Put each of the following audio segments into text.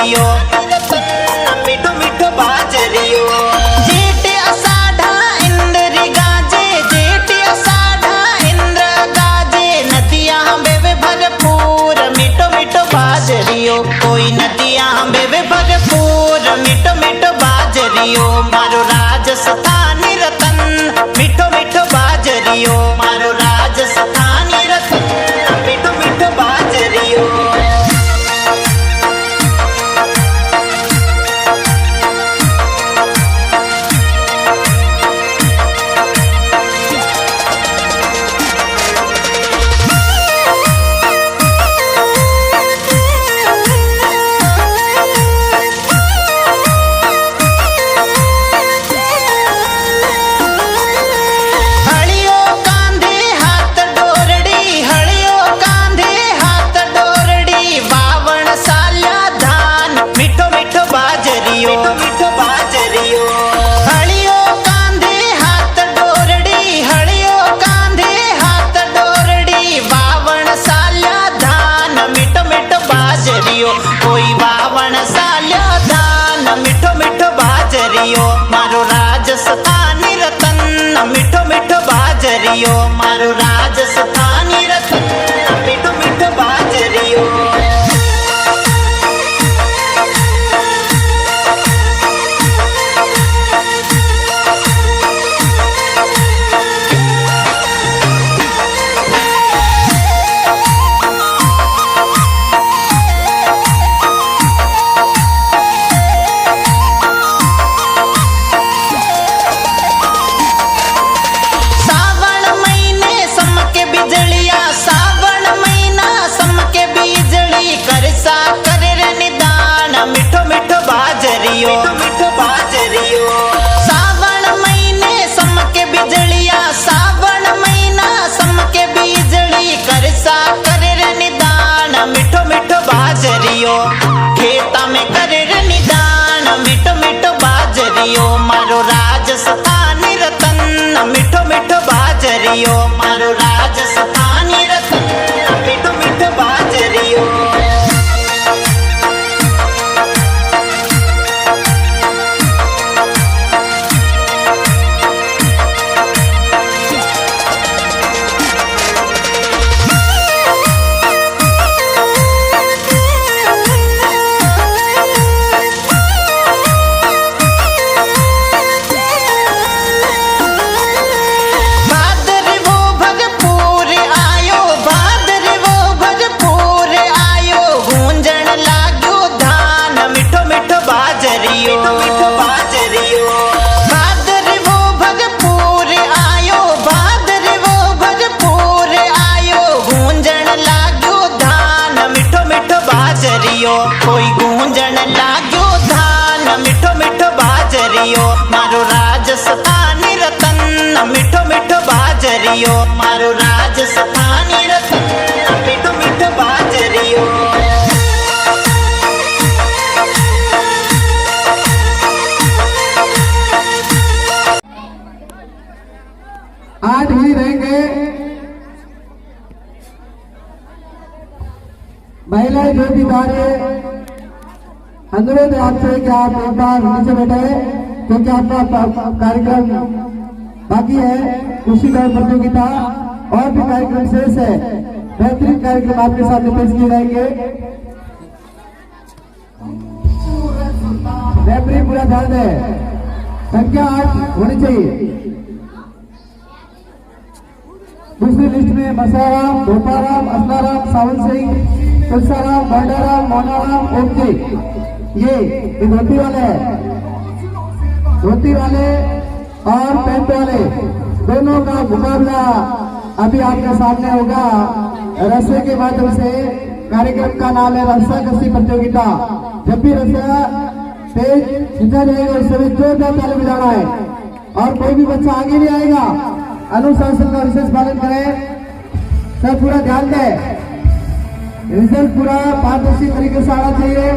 बाजरियो मिठो मिठो बाजरियो। जेठ आषाढ़ा इंद्र गाजे, जेठ आषाढ़ा इंद्र गाजे, नदियां बेवे भरपूर मिठो मिठो बाजरियो। कोई नदियां बेवे भरपूर मिठो मिठो बाजरियो। मारो राजस्थान रतन मिठो मिठो बाजरियो। मारो राजस्थान रतन मिठो मिठो बाजरियो। कोई बावण साल्या धान मिठो मिठो बाजरियो। मारो राजस्थान रतन मिठो मिठो बाजरियो। मारो राजस्थान रतन मिठो मिठो बाजरियो। मिठो मिठो बाजरियो। सावन महीने समके बिजलिया, सावन महीना समके बिजली, करसा करे निदान मिठो मिठो बाजरियो। खेता में करे निदान मिठो मिठो बाजरियो। मारो राजस्थान रतन मिठो मिठो बाजरियो। मारो राजस्थान रतन मिठो मिठो बाजरियो। कोई गूंजन लाग्यो धान मिठो मिठो बाजरियो। मारो राजस्थान रतन मिठो मिठो बाजरियो। मारो राजस्थान रतन मिठो मिठो बाजरियो। आज ही रहेंगे महिलाएं जो भी बारे अनुरोध है आपसे कि आप एक बार नीचे बैठे, क्योंकि आपका कार्यक्रम बाकी है। कृषि दौड़ प्रतियोगिता और भी कार्यक्रम शेष है। बेहतरीन कार्यक्रम आपके सामने पेश किए जाएंगे। रेफरी पूरा ध्यान दे, संख्या 8 होनी चाहिए। दूसरी लिस्ट में मसाराम, भोपाराम, असलाराम, सावन सिंह, तुलसाराम, बंडाराम, मोनाराम, ओके। ये धोती वाले हैं, धोती वाले और पैंट वाले दोनों का मुकाबला अभी आपके सामने होगा। रस्से के माध्यम से कार्यक्रम का नाम है रस्सा कसी प्रतियोगिता। जब भी रस्सा तेज खींचा जाएगा उस समय जोरदार ताली बजाना है और कोई भी बच्चा आगे नहीं आएगा। अनुशासन का विशेष पालन करें। सब पूरा ध्यान दें, रिजल्ट पूरा पारदर्शी तरीके से आना चाहिए।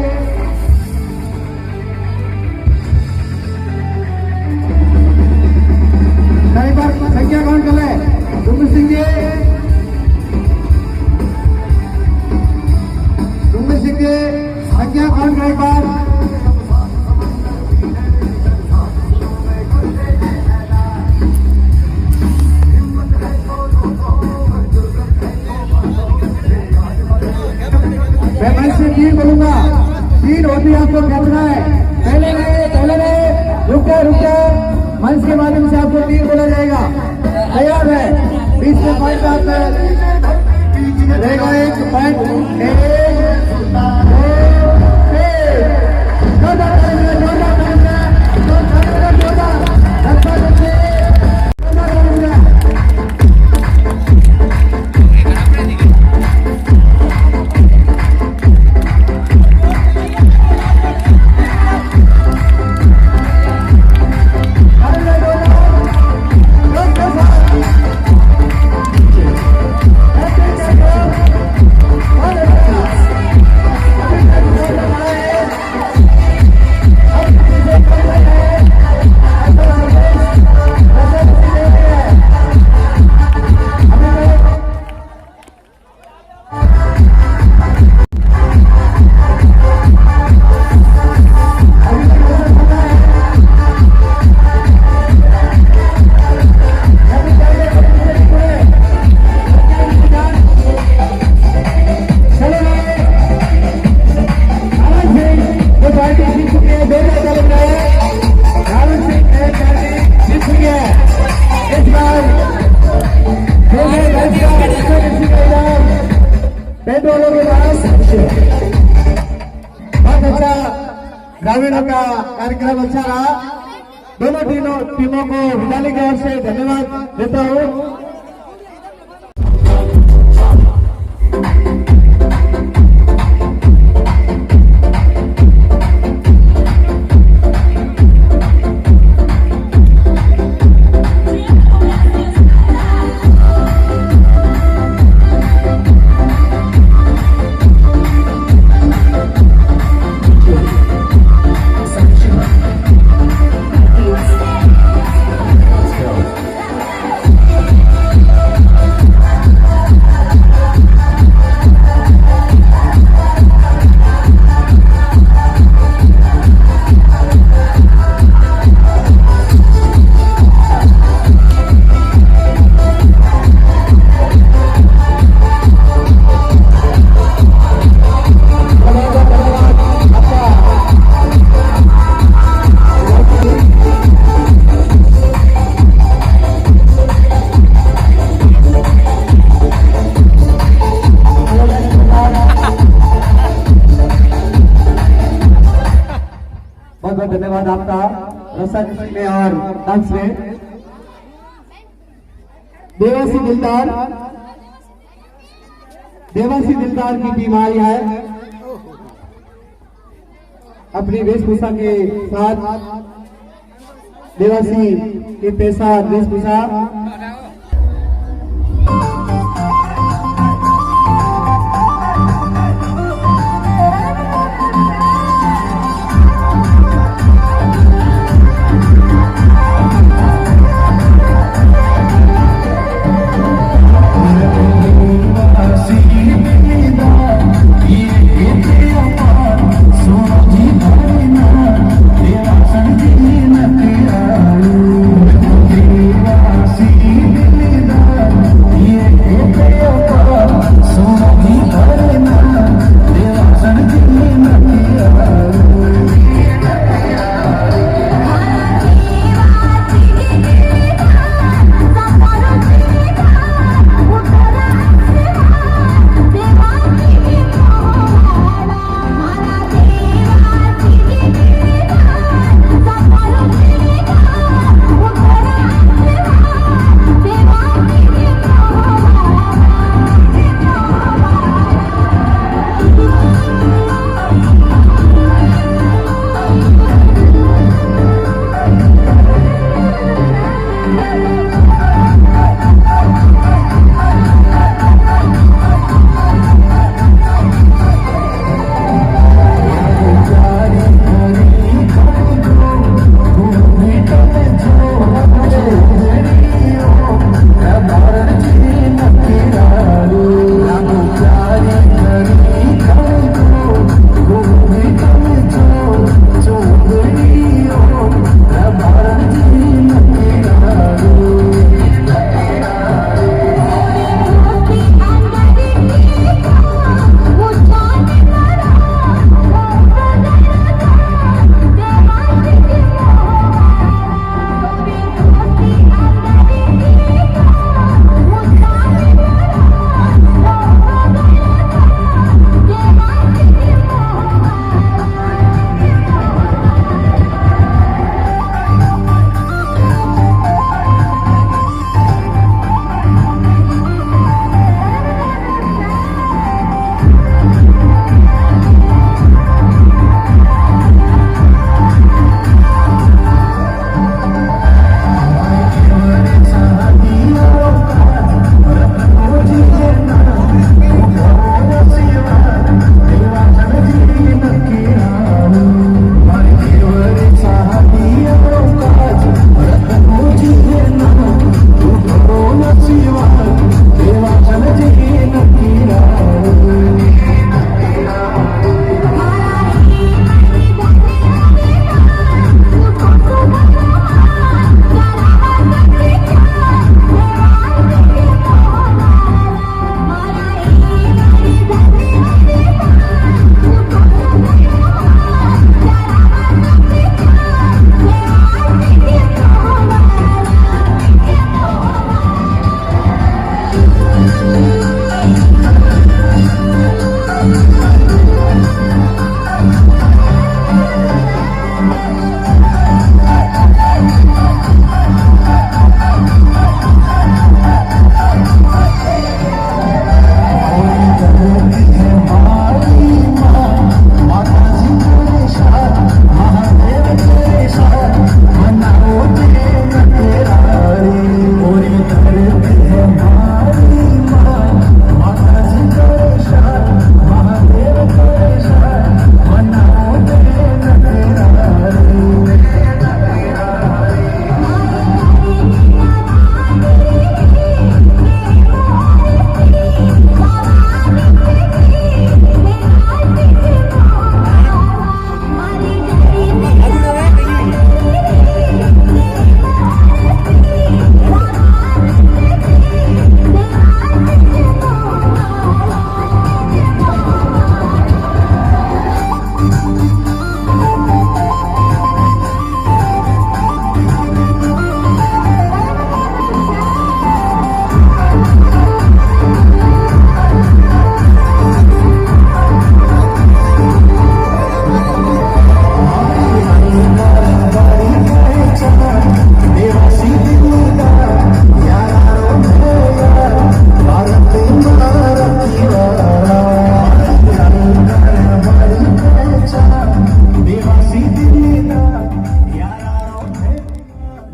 कई बार संख्या काउंट कर ले। डूंगर सिंह जी, डूंगर सिंह जी संख्या काउंट कर एक बार। आपको खेलना है। पहले रहे रुक मंच के माध्यम से आपको तीर बोला जाएगा। तैयार है, बीच में पॉइंट आता है, रहेगा 1 पॉइंट 5 वालों के पास बहुत अच्छा ग्रामीणों का कार्यक्रम अच्छा रहा। दोनों टीमों को विद्यालय की ओर से धन्यवाद देता हूँ। बहुत धन्यवाद आपका रस्साकशी में और डांस में। देवासी दिलदार की टीम आई है अपनी वेशभूषा के साथ। देवासी की पेशा वेशभूषा see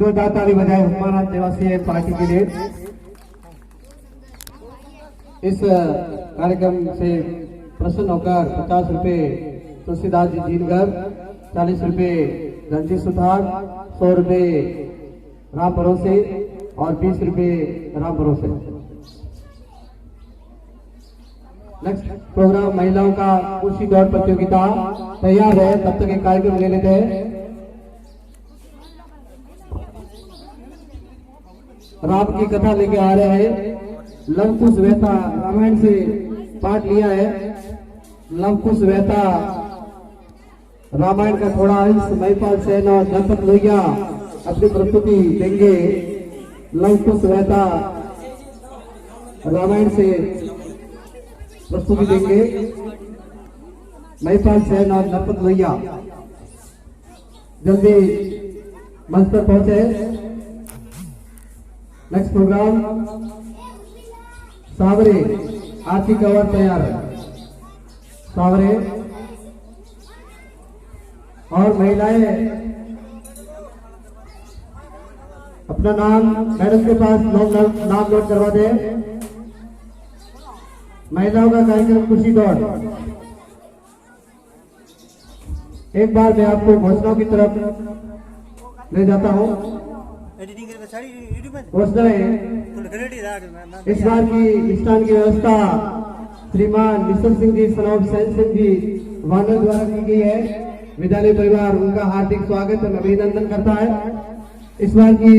जोरदार ताली बजाए हुक्मानाथ निवासी पार्टी के लिए। इस कार्यक्रम से प्रसन्न होकर 50 रुपए तुलसीदास जी जीनगर, 40 रुपए धनजी सुथार, 100 रुपए राम भरोसे और 20 रुपए राम भरोसे। नेक्स्ट प्रोग्राम महिलाओं का कुर्सी दौड़ प्रतियोगिता तैयार है, तब तक एक कार्यक्रम ले लेते हैं। राम की कथा लेके आ रहे हैं। लवकुश वेता रामायण से पाठ लिया है। लवकुश वेता रामायण का थोड़ा अंश महिपाल सेन और जनपद लोहिया अपनी प्रस्तुति देंगे। लवकुश वेता रामायण से प्रस्तुति देंगे महिपाल सेन और जनपद लोहिया। जल्दी मंच पर पहुंचे। नेक्स्ट प्रोग्राम सावरे आरती कवर तैयार है। सावरे और महिलाएं अपना नाम मैडम के पास नाम नोट करवा दें। महिलाओं का कार्यक्रम खुशी दौड़। एक बार मैं आपको घोषणाओं की तरफ ले जाता हूं। घोषणाएं इस बार की स्थान की व्यवस्था श्रीमान मिश्र सिंह जी सनौब सैन सिंह जी वानर द्वारा की गई है। विद्यालय परिवार उनका हार्दिक स्वागत और अभिनंदन करता है। इस बार की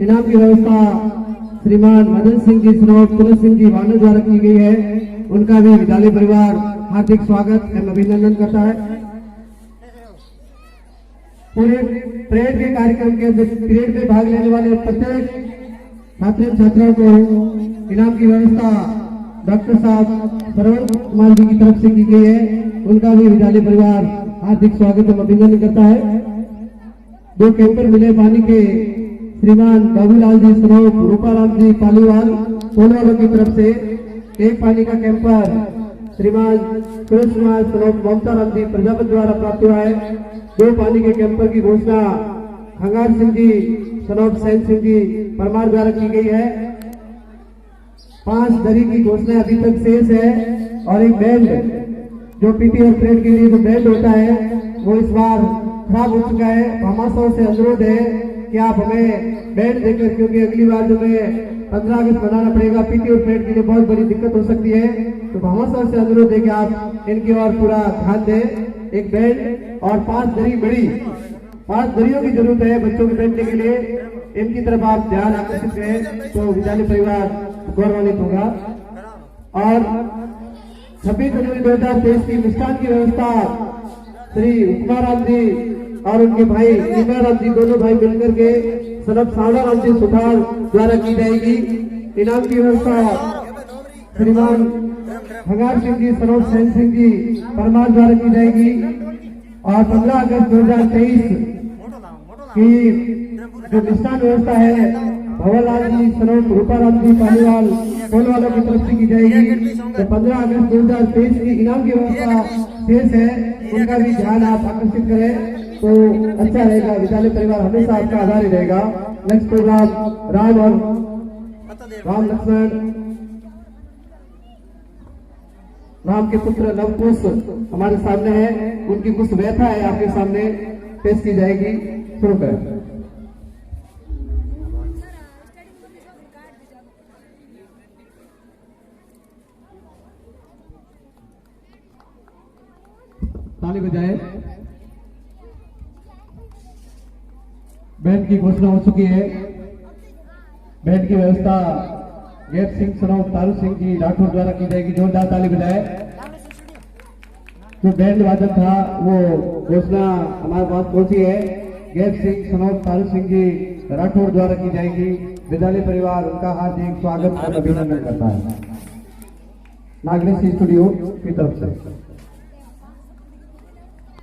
इनाम की व्यवस्था श्रीमान मदन सिंह जी सनौब तुलसी सिंह जी वानर द्वारा की गई है। उनका भी विद्यालय परिवार हार्दिक स्वागत एवं अभिनंदन करता है। पूरे परेड के कार्यक्रम के परेड में भाग लेने वाले प्रत्येक छात्र छात्राओं को इनाम की व्यवस्था डॉक्टर साहब सरवण कुमार जी की तरफ से की गई है। उनका भी विद्यालय परिवार हार्दिक स्वागत एवं अभिनंदन करता है। 2 कैंपर मिले पानी के श्रीमान बाबूलाल जी सनौब रूपाराम जी पालीवाल कोलवालों की तरफ से। 1 पानी का कैंपर श्रीमान सुरेश कुमार सनौब ममता राम जी प्रजापति द्वारा प्राप्त हुआ है। 2 पानी के कैंपर की घोषणा खंगार सिंह जी सनौब सैन सिंह जी परमार द्वारा की गई है। 5 दरी की घोषणा अभी तक शेष है और एक बैंड जो पीटी और परेड के लिए जो बैंड होता है वो इस बार खराब हो चुका है। भामाशाह से अनुरोध है कि आप हमें बैंड देकर, क्योंकि अगली बार जो हमें 15 अगस्त बनाना पड़ेगा पीटी और परेड के लिए बहुत बड़ी दिक्कत हो सकती है। तो भामाशाह से अनुरोध है कि आप इनकी ओर पूरा ध्यान दें। एक बैंड और 5 दरी बड़ी 5 दरियों की जरूरत है बच्चों के बैठने के लिए। इनकी तरफ आप ध्यान आकर्षित करें तो विद्यालय परिवार गौरवान्वित होगा। और 26 जनवरी 2023 की मिष्ठान की व्यवस्था श्री हुक्माराम जी और उनके भाई नीमाराम जी दोनों भाई मिलकर के सनब सावड़ाराम जी सुथार द्वारा की जाएगी। इनाम की व्यवस्था श्रीमान खंगार सिंह जी सनौब सैन सिंह जी परमार द्वारा की जाएगी। और 15 अगस्त 2023 की जो मिष्ठान व्यवस्था है भवरलाल जी सनौब रूपाराम जी पालीवाल कोलवालों की तरफ से की जाएगी। तो 15 अगस्त 2023 की इनाम की व्यवस्था शेष है, उनका भी ध्यान आप आकर्षित करें तो अच्छा रहेगा। विद्यालय परिवार हमेशा आपका आधार ही रहेगा। नेक्स्ट प्रोग्राम राम लक्ष्मण राम के पुत्र लवकुश हमारे सामने है। उनकी कुछ व्यथा है आपके सामने पेश की जाएगी। शुरू करें। ताली बजाए। बैंड की घोषणा हो चुकी है। बैंड की व्यवस्था गेट सिंह सनौब तारू सिंह जी राठौर द्वारा की जाएगी। जोरदार ताली बजाए। जो बैंड वादक था वो घोषणा हमारे पास पहुंची है। गेट सिंह सनौब तारू सिंह जी राठौर द्वारा की जाएगी। विद्यालय परिवार उनका हार्दिक स्वागत और अभिनंदन करता है नागरिक स्टूडियो की तरफ से।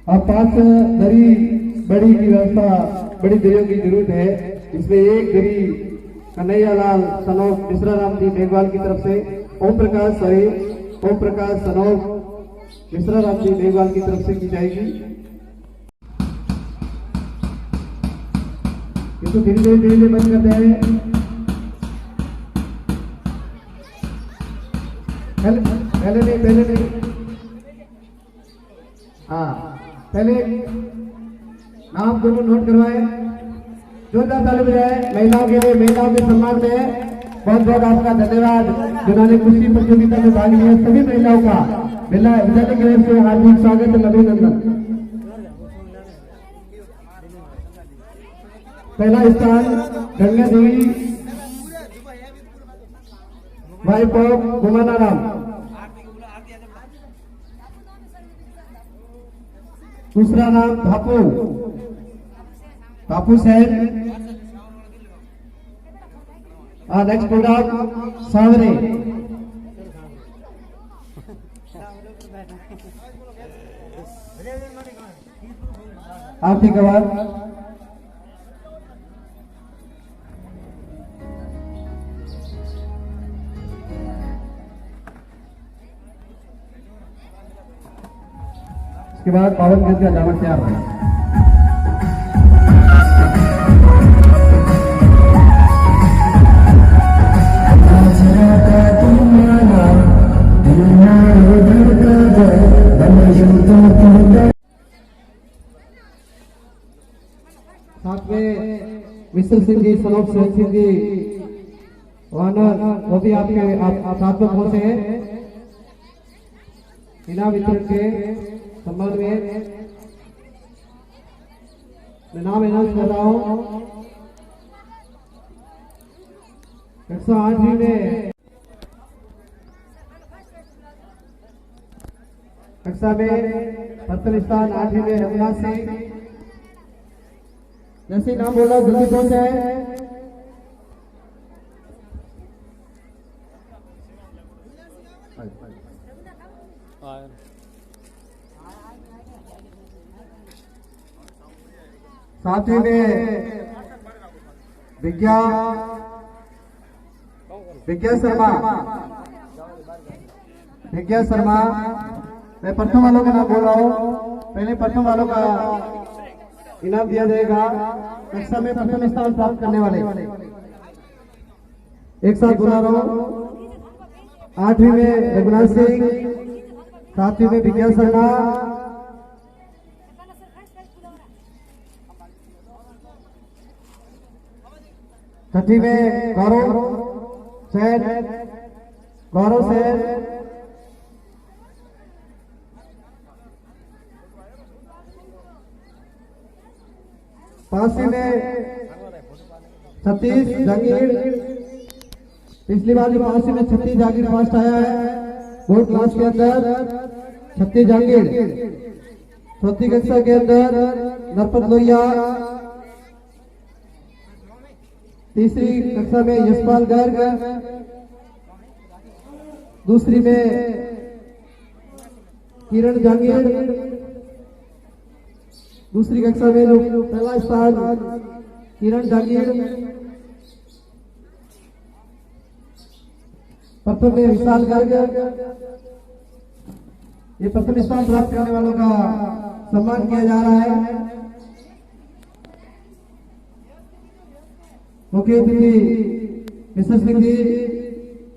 अब 5 दरी बड़ी की व्यवस्था बड़ी दरियों की जरूरत है। इसमें 1 दरी कन्हैयालाल सनौब मिश्रा राम जी मेघवाल की तरफ से, ओम प्रकाश सनौब मिश्रा राम जी मेघवाल की तरफ से की जाएगी। इसको धीरे धीरे बंद करते हैं। पहले नहीं हाँ पहले नाम दोनों नोट करवाए। जोरदार ताली बजाए महिलाओं के लिए, महिलाओं के सम्मान में। बहुत बहुत आपका धन्यवाद जिन्होंने कुश्ती प्रतियोगिता में भाग लिया। सभी महिलाओं का विद्यालय की ओर से हार्दिक स्वागत और अभिनंदन। पहला स्थान गंगा देवी वाइफ ऑफ गुमानाराम। दूसरा नाम बापू सैन। नेक्स्ट प्रोडक्ट सावरे। आर्थिक अवार्ड इसके बाद पावन गज का जामर तैयार है। साथ में विशल सिंह जी, सनोप सिंह जी वानर, वो भी आपके साथ में पहुंचे हैं। इनाम वितरण के सम्मान में मैं नाम अनाउंस कर रहा हूं। 108वीं में कक्षा में प्रथम स्थान, 8वीं में रघुनाथ सिंह। जैसे नाम बोला जल्दी पहुंच है। साथी में विज्ञा शर्मा। मैं प्रथम वालों का नाम बोल रहा हूँ। पहले प्रथम वालों का इनाम दिया जाएगा। कक्षा में प्रथम स्थान प्राप्त करने वाले एक साथ बुला रहा हूँ। 8वीं में रघुनाथ सिंह, 7वीं में विज्ञा शर्मा, 6वीं में गौरव सैन। 5वीं में सतीश जहांगीर। पिछली बार जो 5वीं में सतीश जहांगीर फर्स्ट आया है बोर्ड क्लास के अंदर। सतीश जहांगीर। चौथी कक्षा के अंदर नरपत लोहिया। तीसरी कक्षा में यशपाल गर्ग। दूसरी में किरण जहांगीर। दूसरी कक्षा में पहला स्थान किरण जहांगीर। प्रथम में विशाल गर्ग। ये प्रथम स्थान प्राप्त करने वालों का सम्मान किया जा रहा है। मुख्य अतिथि मिश्र सिंह जी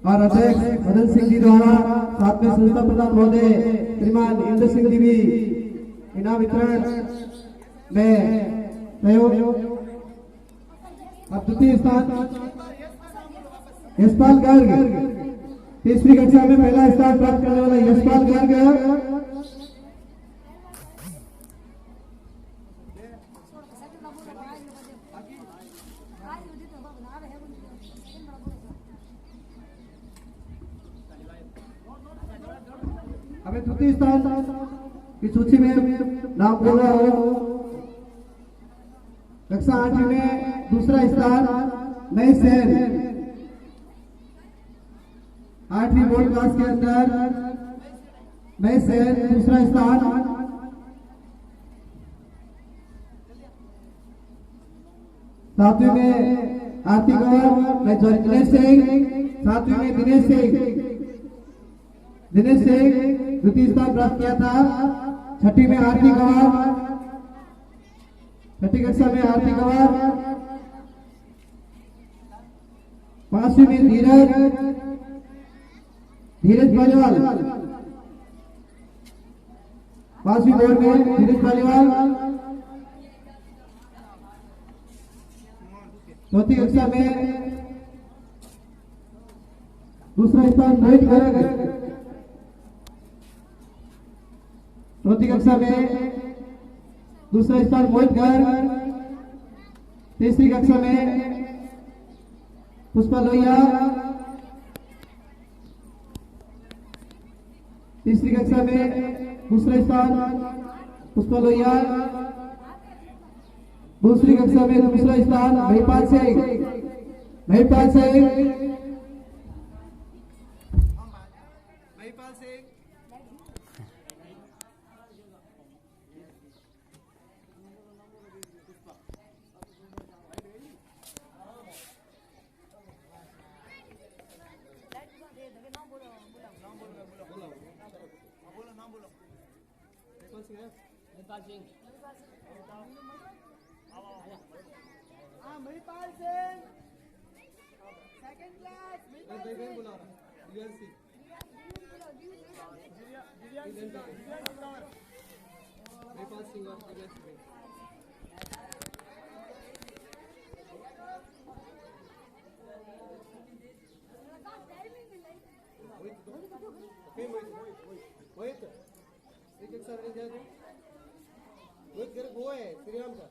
और अध्यक्ष मदन सिंह जी द्वारा, साथ में संस्था प्रधान महोदय श्रीमान इंद्र सिंह जी भी इनाम वितरण में सहयोग। अब द्वितीय स्थान यशपाल गर्ग। तीसरी कक्षा में पहला स्थान प्राप्त करने वाला यशपाल गर्ग। अभी तृतीय स्थान की सूची में नाम बोल रहा हूं। कक्षा 8वीं में दूसरा स्थान महेश सैन। 8वीं बोर्ड क्लास के अंदर महेश सैन दूसरा स्थान। 7वीं में आरती गौर दिनेश सिंह। 7वीं में दिनेश सिंह द्वितीय स्थान प्राप्त किया था। 6वीं में आरती गवार। 6ठी कक्षा में आरती गवार। 5वीं में धीरज पालीवाल। 5वीं बोर्ड में धीरज पालीवाल। चौथी कक्षा में दूसरा स्थान मोहित गर्ग। चौथी कक्षा में दूसरा स्थान मोहित गर्ग। तीसरी कक्षा में पुष्पा लोहिया। तीसरी कक्षा में दूसरा स्थान पुष्पा लोहिया। दूसरी कक्षा में दूसरा स्थान महिपाल सिंह। महिपाल सिंह महिपाल सिंह सेकंड क्लास महिपाल सिंह वो है श्री राम का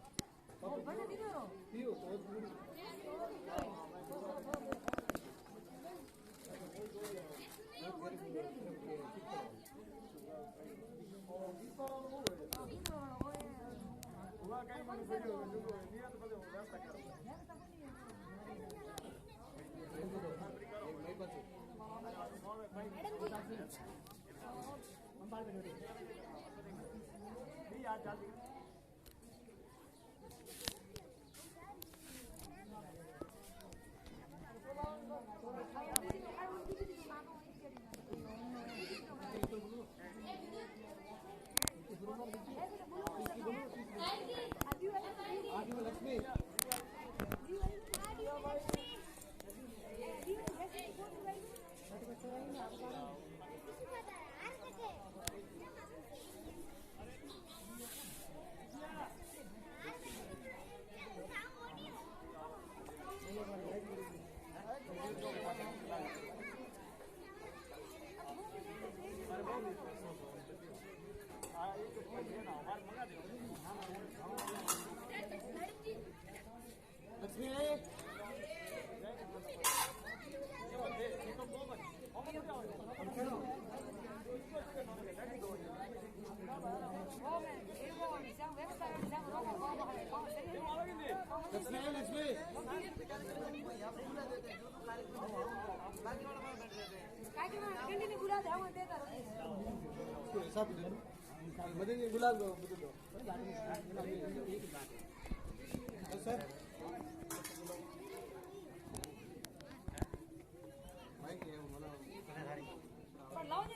गुलाब